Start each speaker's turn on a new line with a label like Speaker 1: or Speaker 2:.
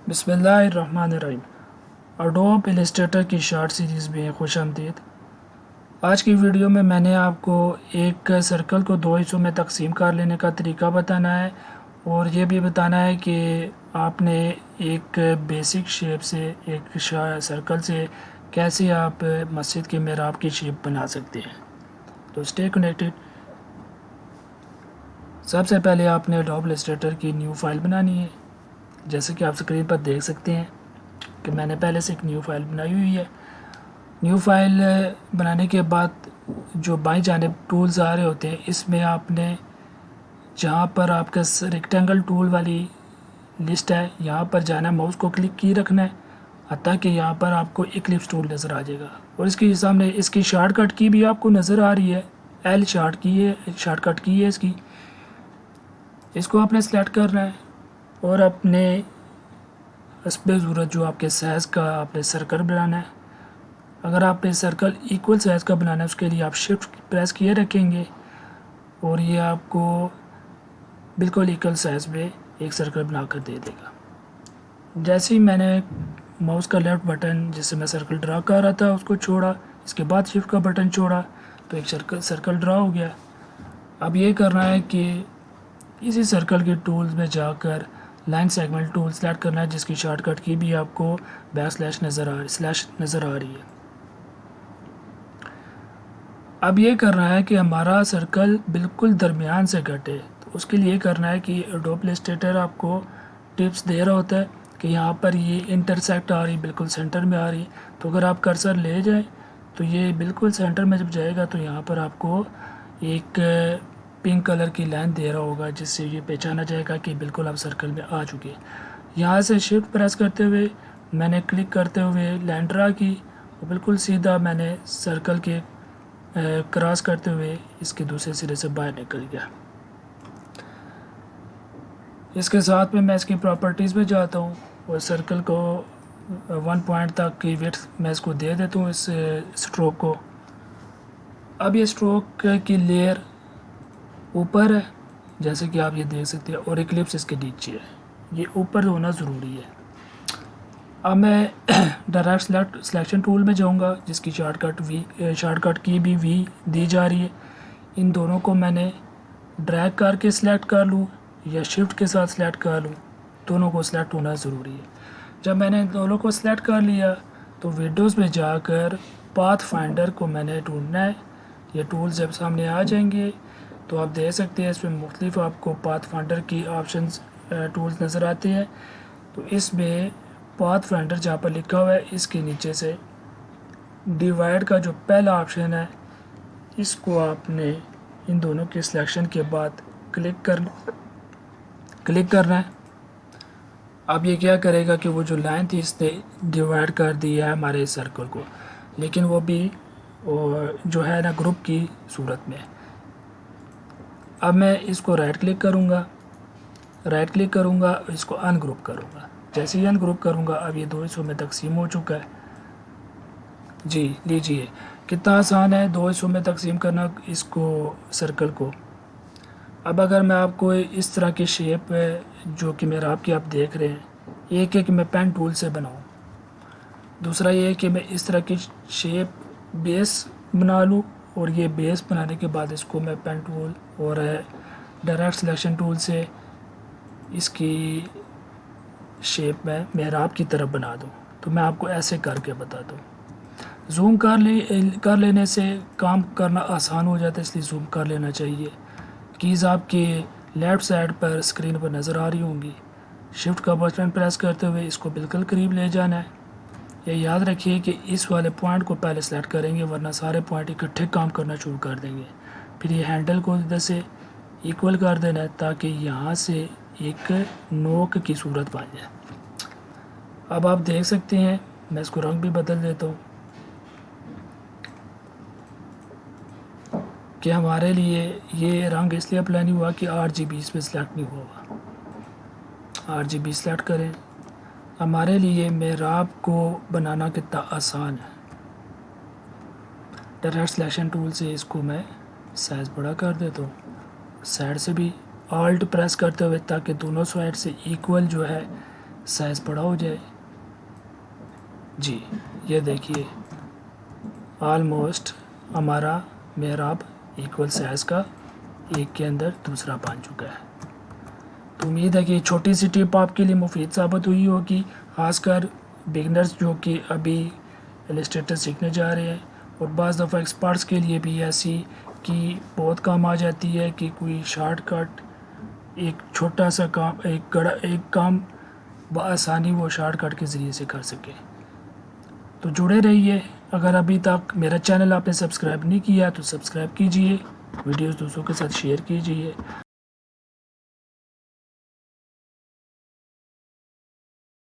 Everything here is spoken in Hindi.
Speaker 1: बिस्मिल्लाहिर्रहमानिर्रहीम। एडोब इलस्ट्रेटर की शॉर्ट सीरीज़ में खुशामदीद। आज की वीडियो में मैंने आपको एक सर्कल को दो हिस्सों में तकसीम कर लेने का तरीका बताना है और ये भी बताना है कि आपने एक बेसिक शेप से एक सर्कल से कैसे आप मस्जिद के मेहराब की शेप बना सकते हैं। तो स्टे कनेक्टेड। सबसे पहले आपने एडोब इलस्ट्रेटर की न्यू फाइल बनानी है। जैसे कि आप स्क्रीन पर देख सकते हैं कि मैंने पहले से एक न्यू फाइल बनाई हुई है। न्यू फाइल बनाने के बाद जो बाईं जानिब टूल्स आ रहे होते हैं, इसमें आपने जहाँ पर आपका रेक्टेंगल टूल वाली लिस्ट है, यहाँ पर जाना है, माउस को क्लिक की रखना है हत्ता कि यहाँ पर आपको इक्लिप्स टूल नज़र आ जाएगा। और इसके सामने इसकी शॉर्टकट की भी आपको नज़र आ रही है, एल शॉर्टकट की है इसकी। इसको आपने सेलेक्ट करना है और अपने हस्बे ज़रूरत जो आपके साइज़ का आपने सर्कल बनाना है। अगर आपने सर्कल इक्वल साइज़ का बनाना है, उसके लिए आप शिफ्ट प्रेस किए रखेंगे और ये आपको बिल्कुल इक्वल साइज़ में एक सर्कल बनाकर दे देगा। जैसे ही मैंने माउस का लेफ़्ट बटन जिससे मैं सर्कल ड्रा कर रहा था उसको छोड़ा, इसके बाद शिफ्ट का बटन छोड़ा तो एक सर्कल ड्रा हो गया। अब ये करना है कि इसी सर्कल के टूल्स में जाकर लाइन सेगमेंट टूल सेलेक्ट करना है, जिसकी शॉर्टकट की भी आपको बैक स्लैश नज़र आ रही है। अब ये करना है कि हमारा सर्कल बिल्कुल दरमियान से कटे, तो उसके लिए करना है कि एडोब इलस्ट्रेटर आपको टिप्स दे रहा होता है कि यहाँ पर ये इंटरसेक्ट आ रही, बिल्कुल सेंटर में आ रही। तो अगर आप कर्सर ले जाएं तो ये बिल्कुल सेंटर में जब जाएगा तो यहाँ पर आपको एक पिंक कलर की लाइन दे रहा होगा, जिससे ये पहचाना जाएगा कि बिल्कुल आप सर्कल में आ चुके हैं। यहाँ से शिफ्ट प्रेस करते हुए मैंने क्लिक करते हुए लाइन ड्रा की और बिल्कुल सीधा मैंने सर्कल के क्रॉस करते हुए इसके दूसरे सिरे से बाहर निकल गया। इसके साथ में मैं इसकी प्रॉपर्टीज़ में जाता हूँ और सर्कल को 1 पॉइंट तक की विड्थ मैं इसको दे देता हूँ, इस स्ट्रोक को। अब ये स्ट्रोक की लेयर ऊपर है जैसे कि आप ये देख सकते हैं और इक्लिप्स इसके नीचे है, ये ऊपर होना ज़रूरी है। अब मैं डायरेक्ट सिलेक्शन टूल में जाऊंगा, जिसकी शॉर्टकट की भी वी दी जा रही है। इन दोनों को मैंने ड्रैग करके सिलेक्ट कर लूँ या शिफ्ट के साथ सिलेक्ट कर लूँ, दोनों को सिलेक्ट होना ज़रूरी है। जब मैंने दोनों को सिलेक्ट कर लिया तो विंडोज़ में जाकर पाथ फाइंडर को मैंने ढूंढना है। ये टूल जब सामने आ जाएंगे तो आप देख सकते हैं इसमें मुख्तलिफ आपको पाथ फाइंडर की ऑप्शंस टूल्स नज़र आते हैं। तो इसमें पाथ फाइंडर जहाँ पर लिखा हुआ है, इसके नीचे से डिवाइड का जो पहला ऑप्शन है, इसको आपने इन दोनों के सिलेक्शन के बाद क्लिक करना है। अब ये क्या करेगा कि वो जो लाइन थी इसने डिवाइड कर दिया है हमारे इस सर्कल को, लेकिन वो भी जो है ना ग्रुप की सूरत में। अब मैं इसको राइट क्लिक करूँगा, इसको अनग्रुप करूँगा। जैसे ही अनग्रुप करूँगा अब ये दो हिस्सों में तकसीम हो चुका है। जी लीजिए कितना आसान है दो हिस्सों में तकसीम करना इसको सर्कल को। अब अगर मैं आपको इस तरह की शेप जो कि मेरा आपकी आप देख रहे हैं, एक है कि मैं पेन टूल से बनाऊँ, दूसरा ये है कि मैं इस तरह की शेप बेस बना लूँ और ये बेस बनाने के बाद इसको मैं पेन टूल और डायरेक्ट सिलेक्शन टूल से इसकी शेप में मेहराब की तरफ बना दूँ। तो मैं आपको ऐसे करके बताता हूँ। जूम कर लेने से काम करना आसान हो जाता है, इसलिए जूम कर लेना चाहिए। कीज़ आपके लेफ़्ट साइड पर स्क्रीन पर नज़र आ रही होंगी। शिफ्ट का बटन प्रेस करते हुए इसको बिल्कुल करीब ले जाना है। ये याद रखिए कि इस वाले पॉइंट को पहले सेलेक्ट करेंगे, वरना सारे पॉइंट इकट्ठे काम करना शुरू कर देंगे। फिर ये हैंडल को इधर से इक्वल कर देना है ताकि यहाँ से एक नोक की सूरत बन जाए। अब आप देख सकते हैं, मैं इसको रंग भी बदल देता हूँ कि हमारे लिए ये रंग इसलिए अप्लाई नहीं हुआ कि RGB इसमें सेलेक्ट नहीं हुआ। RGB सेलेक्ट करें। हमारे लिए मेहराब को बनाना कितना आसान है। डायरेक्ट सिलेक्शन टूल से इसको मैं साइज़ बड़ा कर देता हूँ। साइड से भी ऑल्ट प्रेस करते हुए ताकि दोनों साइड से इक्वल जो है साइज़ बड़ा हो जाए। जी ये देखिए ऑलमोस्ट हमारा मेहराब इक्वल साइज़ का एक के अंदर दूसरा बन चुका है। तो उम्मीद है कि छोटी सी टिप आपके लिए मुफीद साबित हुई होगी, ख़ासकर बिगनर्स जो कि अभी इलस्ट्रेटर सीखने जा रहे हैं, और बाज़ दफ़ा एक्सपर्ट्स के लिए भी ऐसी कि बहुत काम आ जाती है कि कोई शॉर्टकट, एक छोटा सा काम, एक काम बआसानी वो शॉर्टकट के ज़रिए से कर सके। तो जुड़े रहिए। अगर अभी तक मेरा चैनल आपने सब्सक्राइब नहीं किया तो सब्सक्राइब कीजिए, वीडियोस दूसरों के साथ शेयर कीजिए।